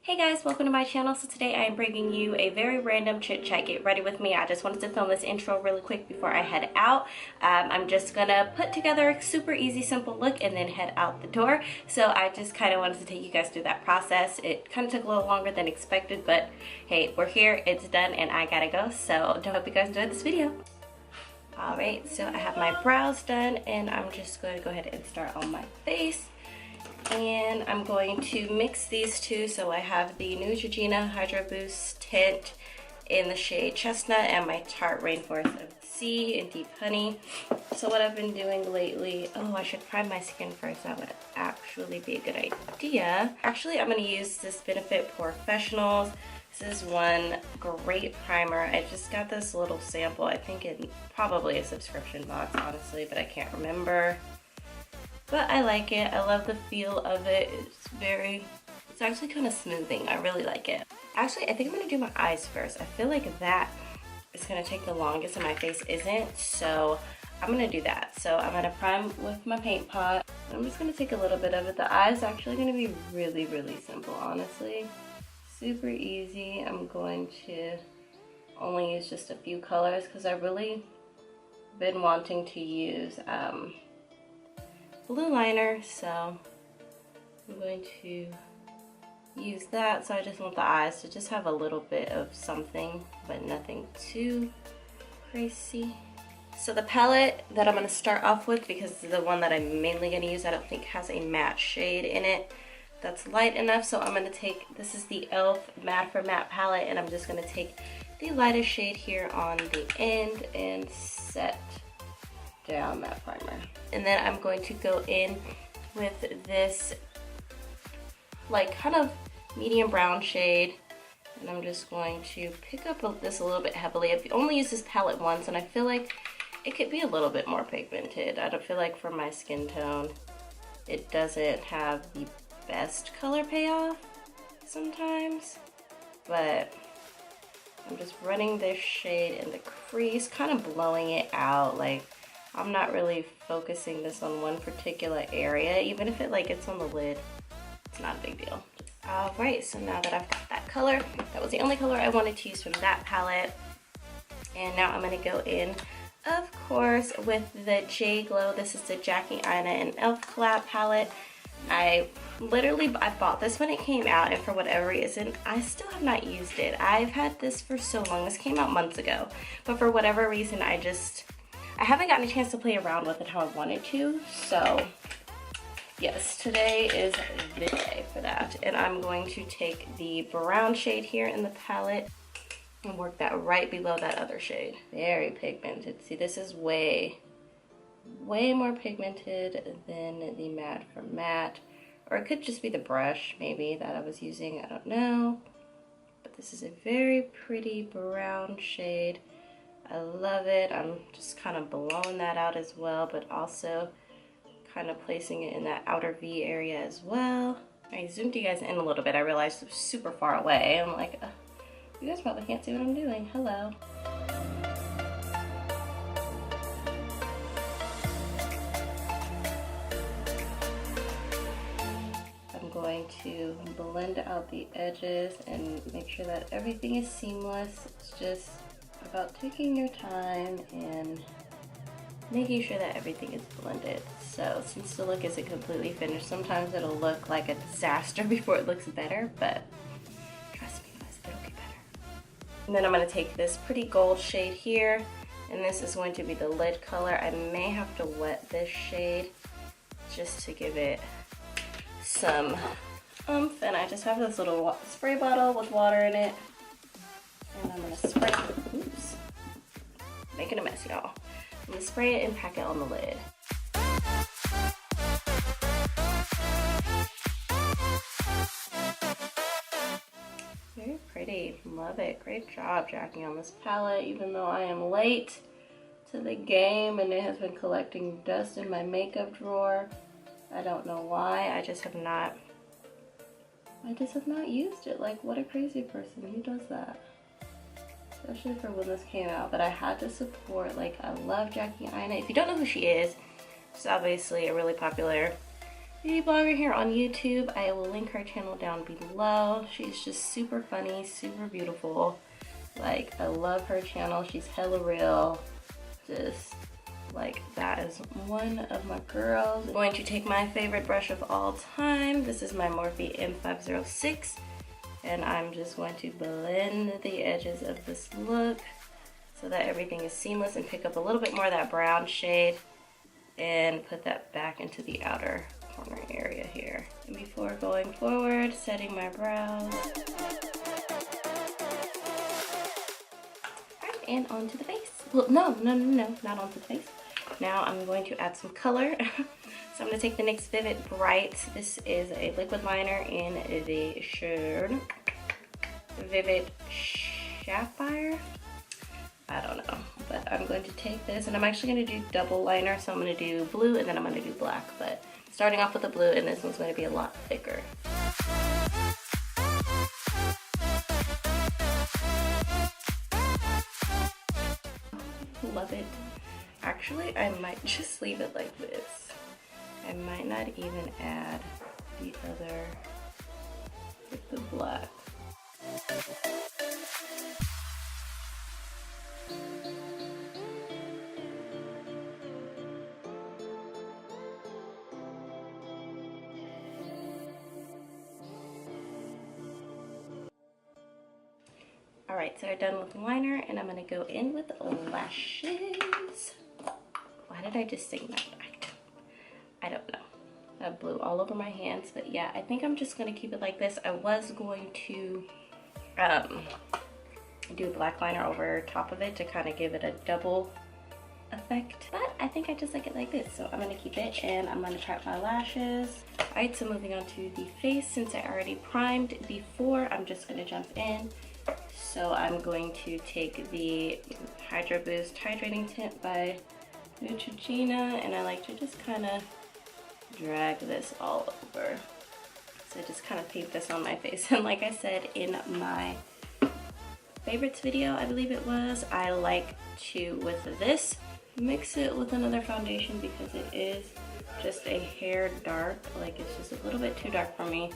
Hey guys, welcome to my channel. So today I am bringing you a very random chit chat. Get ready with me. I just wanted to film this intro really quick before I head out. I'm just gonna put together a super easy, simple look and then head out the door. So I just kind of wanted to take you guys through that process. It kind of took a little longer than expected, but hey, we're here, it's done, and I gotta go. So I hope you guys enjoyed this video. Alright, so I have my brows done and I'm just going to go ahead and start on my face. And I'm going to mix these two. So I have the Neutrogena Hydro Boost tint in the shade Chestnut and my Tarte Rainforest of the Sea in Deep Honey. So what I've been doing lately, I should prime my skin first. That would actually be a good idea. Actually, I'm going to use this Benefit Professionals. This is one great primer. I just got this little sample. I think it's probably a subscription box, honestly, but I can't remember. But I like it. I love the feel of it. It's actually kind of smoothing. I really like it. Actually, I think I'm going to do my eyes first. I feel like that is going to take the longest and my face isn't. So I'm going to do that. So I'm going to prime with my paint pot. I'm just going to take a little bit of it. The eye's actually going to be really, really simple, honestly. Super easy. I'm going to only use just a few colors because I've really been wanting to use blue liner, so I'm going to use that. So I just want the eyes to just have a little bit of something, but nothing too crazy. So the palette that I'm going to start off with, because the one that I'm mainly going to use, I don't think has a matte shade in it that's light enough. So I'm going to take, this is the E.L.F. Matte for Matte palette, and I'm just going to take the lightest shade here on the end and set down that primer. And then I'm going to go in with this like kind of medium brown shade, and I'm just going to pick up this a little bit heavily. I've only used this palette once and I feel like it could be a little bit more pigmented. I don't feel like for my skin tone it doesn't have the best color payoff sometimes, but I'm just running this shade in the crease, kind of blowing it out. Like, I'm not really focusing this on one particular area. Even if it's on the lid, it's not a big deal. Alright, so now that I've got that color, that was the only color I wanted to use from that palette. And now I'm going to go in, of course, with the J.Glow. This is the Jackie Aina and E.L.F. collab palette. I bought this when it came out, and for whatever reason, I still have not used it. I've had this for so long. This came out months ago. But for whatever reason, I haven't gotten a chance to play around with it how I wanted to. So yes, today is the day for that. And I'm going to take the brown shade here in the palette and work that right below that other shade. Very pigmented. See, this is way more pigmented than the Matte for Matte. Or it could just be the brush, maybe, that I was using. I don't know. But this is a very pretty brown shade. I love it. I'm just kind of blowing that out as well, but also kind of placing it in that outer V area as well. I zoomed you guys in a little bit. I realized it was super far away. I'm like, you guys probably can't see what I'm doing. Hello. I'm going to blend out the edges and make sure that everything is seamless. It's just about taking your time and making sure that everything is blended. So since the look isn't completely finished, sometimes it'll look like a disaster before it looks better, but trust me guys, it'll get better. And then I'm going to take this pretty gold shade here, and this is going to be the lid color. I may have to wet this shade just to give it some oomph, and I just have this little spray bottle with water in it. And I'm going to spray it. Oops. Making a mess, y'all. I'm going to spray it and pack it on the lid. Very pretty. Love it. Great job, Jackie, on this palette. Even though I am late to the game and it has been collecting dust in my makeup drawer. I don't know why. I just have not used it. Like, what a crazy person. Who does that? Especially for when this came out, but I had to support. Like, I love Jackie Aina. If you don't know who she is, she's obviously a really popular beauty blogger here on YouTube. I will link her channel down below. She's just super funny, super beautiful. Like, I love her channel. She's hella real. Just like, that is one of my girls. I'm going to take my favorite brush of all time. This is my Morphe M506, and I'm just going to blend the edges of this look so that everything is seamless, and pick up a little bit more of that brown shade and put that back into the outer corner area here. And before going forward, setting my brows. Alright, and onto the face. Well, no, not onto the face. Now I'm going to add some color. So I'm going to take the NYX Vivid Bright. This is a liquid liner in the shade Vivid Sapphire. I don't know, but I'm going to take this, and I'm actually going to do double liner. So I'm going to do blue and then I'm going to do black, but starting off with the blue, and this one's going to be a lot thicker. Love it. Actually, I might just leave it like this. I might not even add the other with the black. Alright, so I'm done with the liner, and I'm going to go in with lashes. Why did I just sing that? I don't know. I blew all over my hands, but yeah, I think I'm just going to keep it like this. I was going to do black liner over top of it to kind of give it a double effect, but I think I just like it like this, so I'm going to keep it, and I'm going to try out my lashes. Alright, so moving on to the face. Since I already primed before, I'm just going to jump in. So I'm going to take the Hydro Boost Hydrating Tint by Neutrogena, and I like to just kind of drag this all over. So just kind of paint this on my face. And like I said in my favorites video, I believe it was, I like to, with this, mix it with another foundation because it is just a hair dark. Like, it's just a little bit too dark for me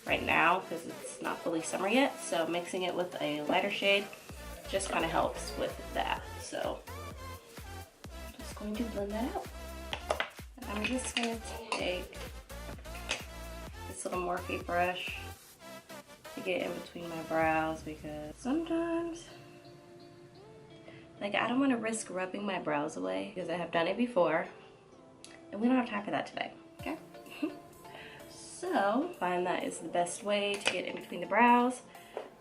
right now because it's not fully summer yet, so mixing it with a lighter shade just kind of helps with that. So I'm just going to blend that out. And I'm just going to take this little Morphe brush to get in between my brows, because sometimes, like, I don't want to risk rubbing my brows away because I have done it before, and we don't have time for that today, okay? So, I find that is the best way to get in between the brows.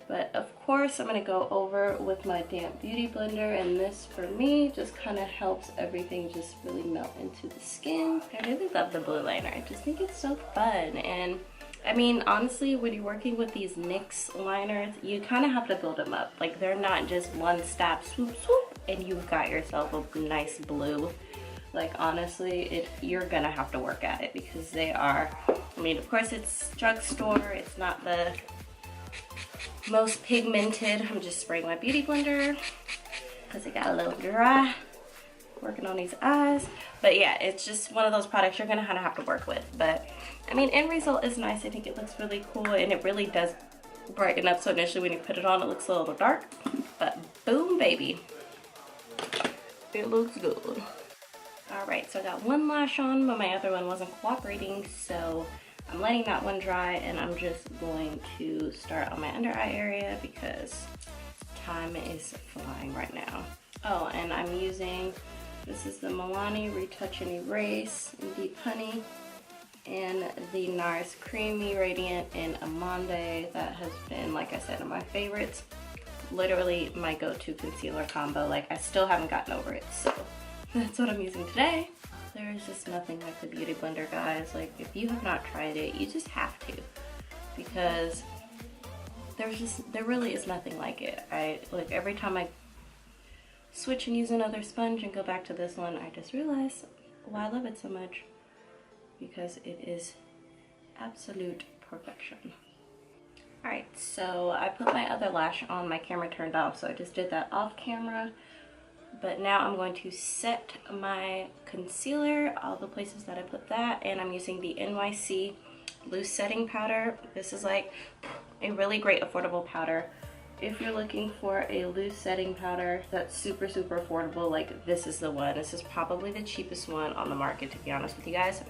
But of course, I'm going to go over with my damp beauty blender, and this for me just kind of helps everything just really melt into the skin. I really love the blue liner. I just think it's so fun. And I mean, honestly, when you're working with these NYX liners, you kind of have to build them up. Like, they're not just one step, swoop, swoop, and you've got yourself a nice blue. Like, honestly, you're gonna have to work at it because they are, I mean, of course it's drugstore, it's not the most pigmented. I'm just spraying my beauty blender because it got a little dry working on these eyes. But yeah, it's just one of those products you're gonna have to work with. But I mean, end result is nice. I think it looks really cool, and it really does brighten up. So initially when you put it on, it looks a little dark, but boom, baby, it looks good. Alright, so I got one lash on, but my other one wasn't cooperating, so I'm letting that one dry, and I'm just going to start on my under eye area because time is flying right now. Oh, and I'm using, this is the Milani Retouch and Erase in Deep Honey, and the NARS Creamy Radiant in Amande. That has been, like I said, one of my favorites. Literally my go-to concealer combo. Like, I still haven't gotten over it, so that's what I'm using today. There is just nothing like the beauty blender, guys. Like, if you have not tried it, you just have to, because there really is nothing like it. Like, every time I switch and use another sponge and go back to this one, I just realize why I love it so much, because it is absolute perfection. Alright, so I put my other lash on, my camera turned off, so I just did that off camera. But now I'm going to set my concealer, all the places that I put that, and I'm using the NYC loose setting powder. This is like a really great affordable powder. If you're looking for a loose setting powder that's super affordable, like this is the one. This is probably the cheapest one on the market, to be honest with you guys.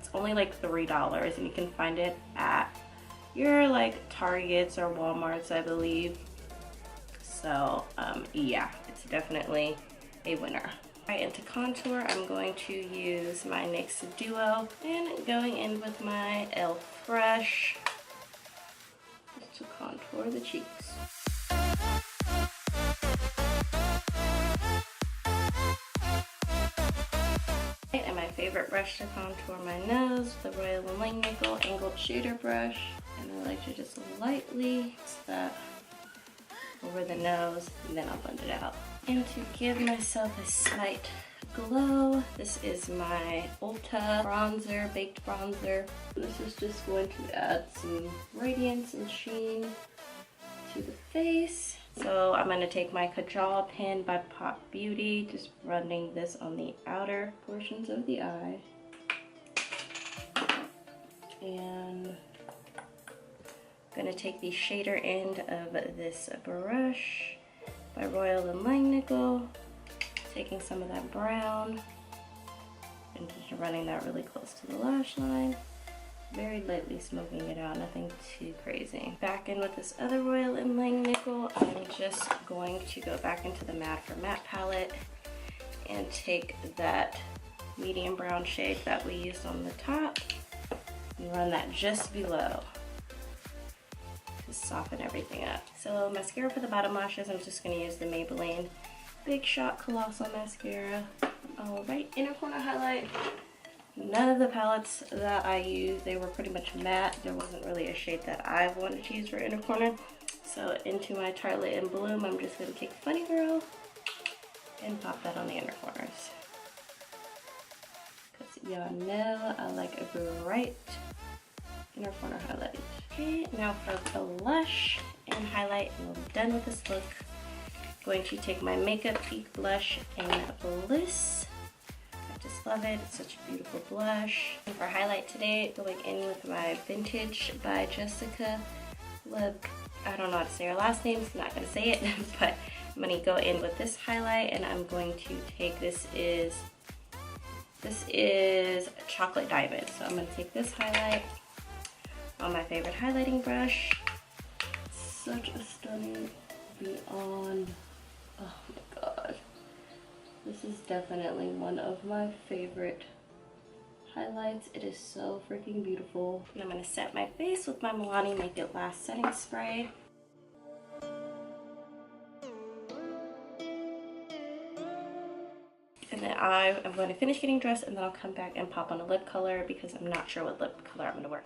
It's only like $3 and you can find it at your like Targets or Walmarts, I believe. So yeah, it's definitely a winner. Right, into contour, I'm going to use my NYX Duo and going in with my E.L.F. brush just to contour the cheeks. And my favorite brush to contour my nose, the Royal Nickel Angled Shader Brush. And I like to just lightly that over the nose, and then I'll blend it out. And to give myself a slight glow, this is my Ulta bronzer, baked bronzer. This is just going to add some radiance and sheen to the face. So I'm going to take my Kojal pen by Pop Beauty, just running this on the outer portions of the eye. And I'm going to take the shader end of this brush by Royal Nickel, taking some of that brown and just running that really close to the lash line. Very lightly smoking it out, nothing too crazy. Back in with this other Royal Nickel, I'm just going to go back into the Mad for Matte palette and take that medium brown shade that we used on the top and run that just below to soften everything up. So mascara for the bottom lashes, I'm just going to use the Maybelline Big Shot Colossal Mascara. Alright, inner corner highlight. None of the palettes that I used, they were pretty much matte. There wasn't really a shade that I wanted to use for inner corner. So into my Tartelette in Bloom, I'm just going to take Funny Girl and pop that on the inner corners. Because y'all know I like a bright inner corner highlight. Okay, now for the blush and highlight, and we're done with this look. Going to take my Makeup Peak blush in Bliss. I just love it. It's such a beautiful blush. And for highlight today, going in with my Vintage by Jessica Leb. I don't know how to say her last name, so I'm not going to say it, but I'm going to go in with this highlight, and I'm going to take, this is Chocolate Diamond. So I'm going to take this highlight on my favorite highlighting brush. Such a stunning beyond. Oh my god. This is definitely one of my favorite highlights. It is so freaking beautiful. And I'm going to set my face with my Milani Make It Last setting spray. And then I am going to finish getting dressed, and then I'll come back and pop on a lip color because I'm not sure what lip color I'm going to wear.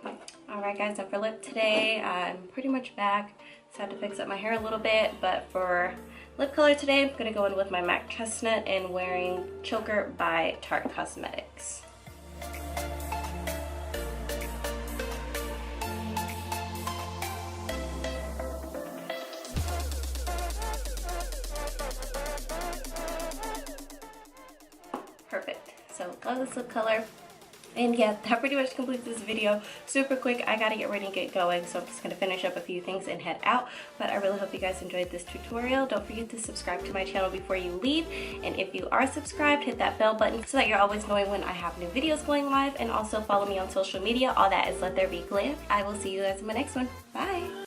Alright guys, so for lip today, I'm pretty much back. Just had to fix up my hair a little bit, but for lip color today, I'm going to go in with my MAC Chestnut and wearing Choker by Tarte Cosmetics. Perfect. So love this lip color. And yeah, that pretty much completes this video. Super quick, I gotta get ready and get going, so I'm just gonna finish up a few things and head out. But I really hope you guys enjoyed this tutorial. Don't forget to subscribe to my channel before you leave. And if you are subscribed, hit that bell button so that you're always knowing when I have new videos going live. And also follow me on social media. All that is Let There Be Glam. I will see you guys in my next one. Bye!